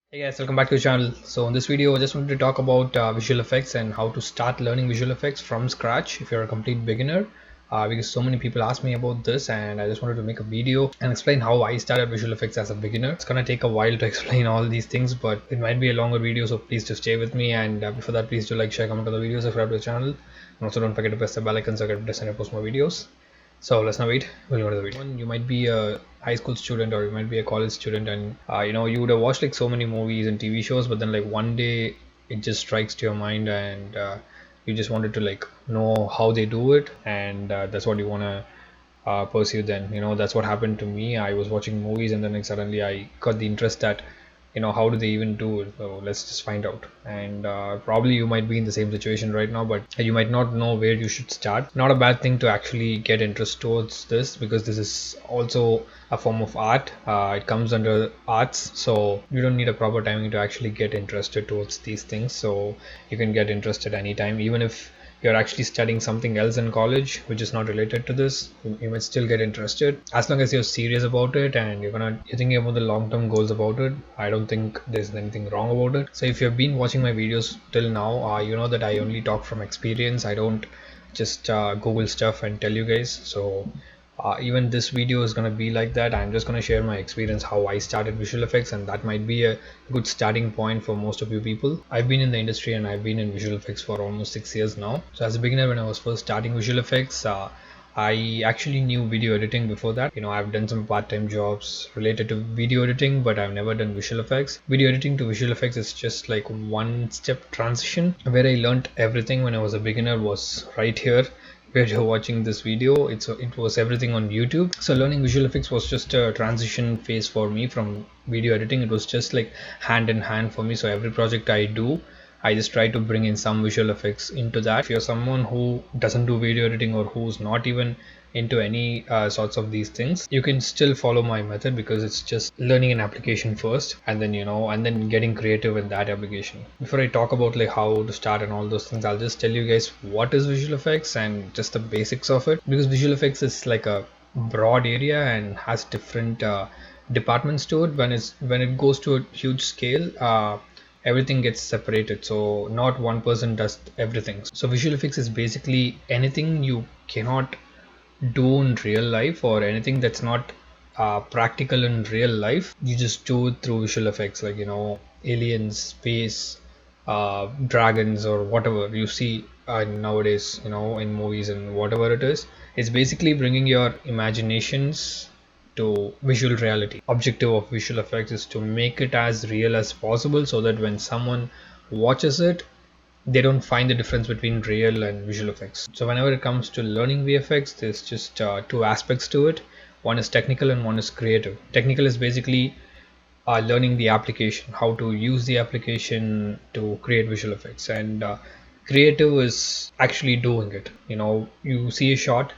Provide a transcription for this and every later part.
Hey guys, welcome back to the channel. So in this video I just wanted to talk about visual effects and how to start learning visual effects from scratch if you're a complete beginner, because so many people ask me about this and I just wanted to make a video and explain how I started visual effects as a beginner. It's gonna take a while to explain all these things, but it might be a longer video, so please just stay with me. And before that, please do like, share, comment on the video, subscribe to the channel, and also don't forget to press the bell icon so I can press and post more videos. So let's not wait, we'll go to the video. You might be a high school student or you might be a college student, and you would have watched like so many movies and TV shows, but then like one day it just strikes to your mind and you just wanted to like know how they do it, and that's what you want to pursue. Then that's what happened to me. I was watching movies and then like suddenly I got the interest that how do they even do it. So let's just find out. And probably you might be in the same situation right now, but you might not know where you should start. Not a bad thing to actually get interest towards this, because this is also a form of art. It comes under arts, so you don't need a proper timing to actually get interested towards these things. So you can get interested anytime, even if you're actually studying something else in college which is not related to this. You might still get interested as long as you're serious about it and you're thinking about the long-term goals about it. I don't think there's anything wrong about it. So if you've been watching my videos till now, you know that I only talk from experience. I don't just Google stuff and tell you guys. So even this video is going to be like that. I'm just going to share my experience, how I started visual effects, and that might be a good starting point for most of you people. I've been in the industry and I've been in visual effects for almost 6 years now. So as a beginner, when I was first starting visual effects, I actually knew video editing before that. I've done some part-time jobs related to video editing, but I've never done visual effects. Video editing to visual effects is just like one step transition. Where I learned everything when I was a beginner was right here where you're watching this video. It was everything on YouTube. So learning visual effects was just a transition phase for me from video editing. It was just like hand in hand for me. So every project I do, I just try to bring in some visual effects into that. If you're someone who doesn't do video editing or who's not even into any sorts of these things, you can still follow my method, because it's just learning an application first and then and then getting creative in that application. Before I talk about like how to start and all those things, I'll just tell you guys what is visual effects and just the basics of it, because visual effects is like a broad area and has different departments to it. When it goes to a huge scale, everything gets separated, so not one person does everything. So visual effects is basically anything you cannot do in real life, or anything that's not practical in real life. You just do it through visual effects, like aliens, space, dragons, or whatever you see nowadays, in movies and whatever it is. It's basically bringing your imaginations to visual reality. Objective of visual effects is to make it as real as possible, so that when someone watches it, they don't find the difference between real and visual effects. So whenever it comes to learning VFX, there's just two aspects to it. One is technical and one is creative. Technical is basically learning the application, how to use the application to create visual effects, and creative is actually doing it. You see a shot,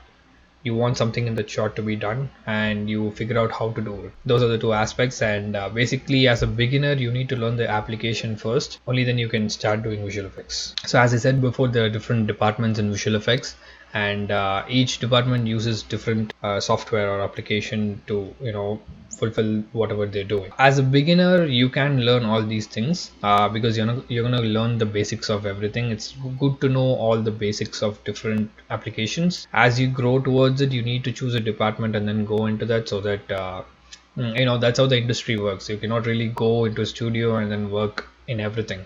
you want something in the shot to be done, and you figure out how to do it. Those are the two aspects, and basically as a beginner you need to learn the application first. Only then you can start doing visual effects. So as I said before, there are different departments in visual effects, and each department uses different software or application to fulfill whatever they're doing. As a beginner, you can learn all these things because you're gonna learn the basics of everything. It's good to know all the basics of different applications. As you grow towards it, you need to choose a department and then go into that, so that that's how the industry works. You cannot really go into a studio and then work in everything.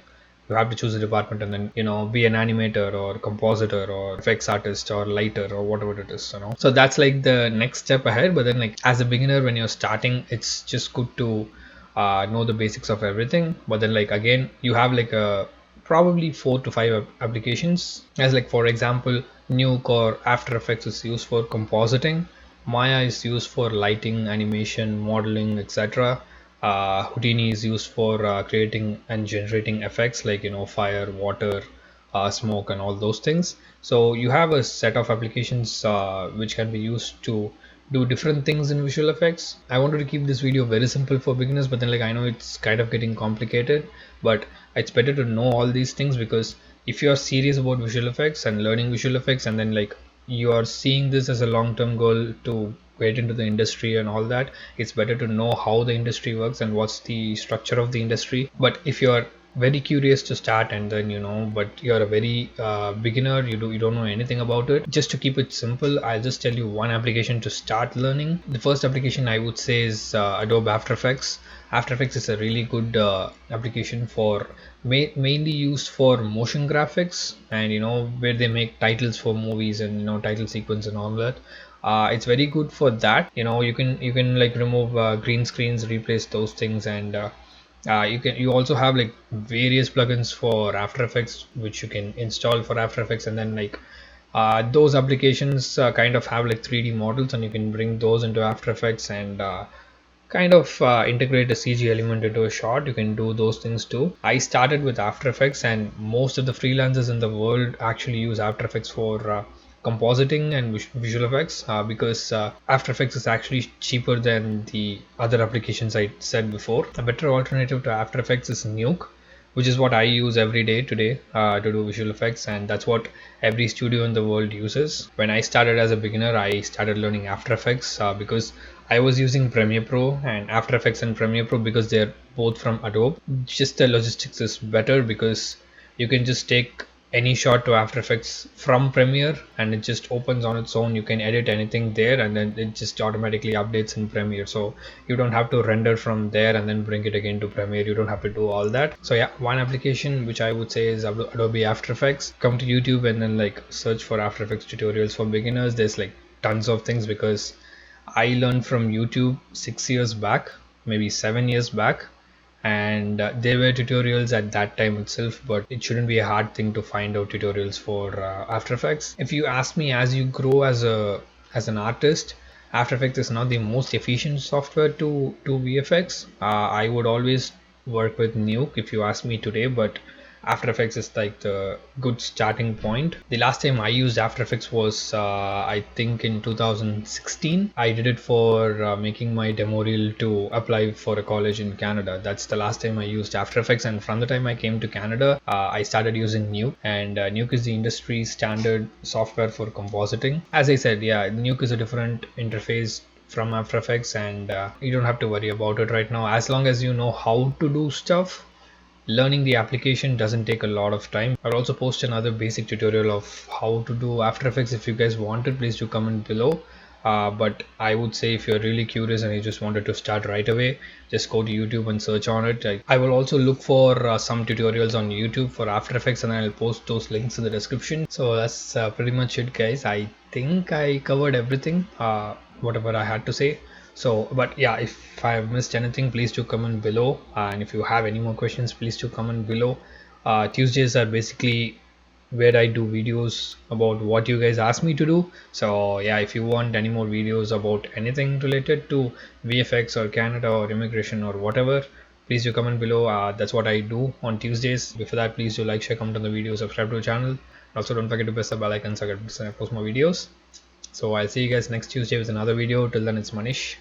You have to choose a department and then be an animator or compositor or effects artist or lighter or whatever it is. So that's like the next step ahead. But then, like, as a beginner, when you're starting, it's just good to know the basics of everything. But then, like, again, you have like a probably 4 to 5 applications. As like, for example, nuke or After Effects is used for compositing. Maya is used for lighting, animation, modeling, etc. Houdini is used for creating and generating effects like fire, water, smoke, and all those things. So you have a set of applications which can be used to do different things in visual effects. I wanted to keep this video very simple for beginners, but then like I know it's kind of getting complicated, but it's better to know all these things, because if you are serious about visual effects and learning visual effects, and then like you are seeing this as a long-term goal to get into the industry and all that, it's better to know how the industry works and what's the structure of the industry. But if you're very curious to start, and then but you're a very beginner, you don't know anything about it, just to keep it simple, I'll just tell you one application to start learning. The first application I would say is Adobe After Effects. After Effects is a really good application for mainly used for motion graphics, and where they make titles for movies and title sequence and all that. It's very good for that. You can like remove green screens, replace those things, and you also have like various plugins for After Effects which you can install for After Effects, and then like those applications kind of have like 3D models, and you can bring those into After Effects and kind of integrate a CG element into a shot. You can do those things too. I started with After Effects, and most of the freelancers in the world actually use After Effects for compositing and visual effects, because After Effects is actually cheaper than the other applications I said before. A better alternative to After Effects is Nuke, which is what I use every day today to do visual effects, and that's what every studio in the world uses. When I started as a beginner, I started learning After Effects because I was using Premiere Pro and After Effects and Premiere Pro because they're both from Adobe. Just the logistics is better because you can just take any shot to After Effects from Premiere and it just opens on its own. You can edit anything there and then it just automatically updates in Premiere, so you don't have to render from there and then bring it again to Premiere. You don't have to do all that. So yeah, one application which I would say is Adobe After Effects. Come to YouTube and then like search for After Effects tutorials for beginners. There's like tons of things because I learned from YouTube 6 years back, maybe 7 years back, and there were tutorials at that time itself, but it shouldn't be a hard thing to find out tutorials for After Effects. If you ask me, as you grow as an artist, After Effects is not the most efficient software to VFX. I would always work with Nuke if you ask me today, but After Effects is like the good starting point. The last time I used After Effects was I think in 2016. I did it for making my demo reel to apply for a college in Canada. That's the last time I used After Effects, and from the time I came to Canada, I started using Nuke, and Nuke is the industry standard software for compositing. As I said, yeah, Nuke is a different interface from After Effects, and you don't have to worry about it right now. As long as you know how to do stuff, learning the application doesn't take a lot of time. I'll also post another basic tutorial of how to do After Effects. If you guys want it, please do comment below. But I would say if you're really curious and you just wanted to start right away, just go to YouTube and search on it. I will also look for some tutorials on YouTube for After Effects, and I'll post those links in the description. So that's pretty much it, guys. I think I covered everything, whatever I had to say. So, but yeah, if I have missed anything, please do comment below, and if you have any more questions, please do comment below. Tuesdays are basically where I do videos about what you guys ask me to do. So yeah, if you want any more videos about anything related to VFX or Canada or immigration or whatever, please do comment below. That's what I do on Tuesdays. Before that, please do like, share, comment on the video, subscribe to the channel. Also, don't forget to press the bell icon so I can post more videos. So I'll see you guys next Tuesday with another video. Till then, it's Manish.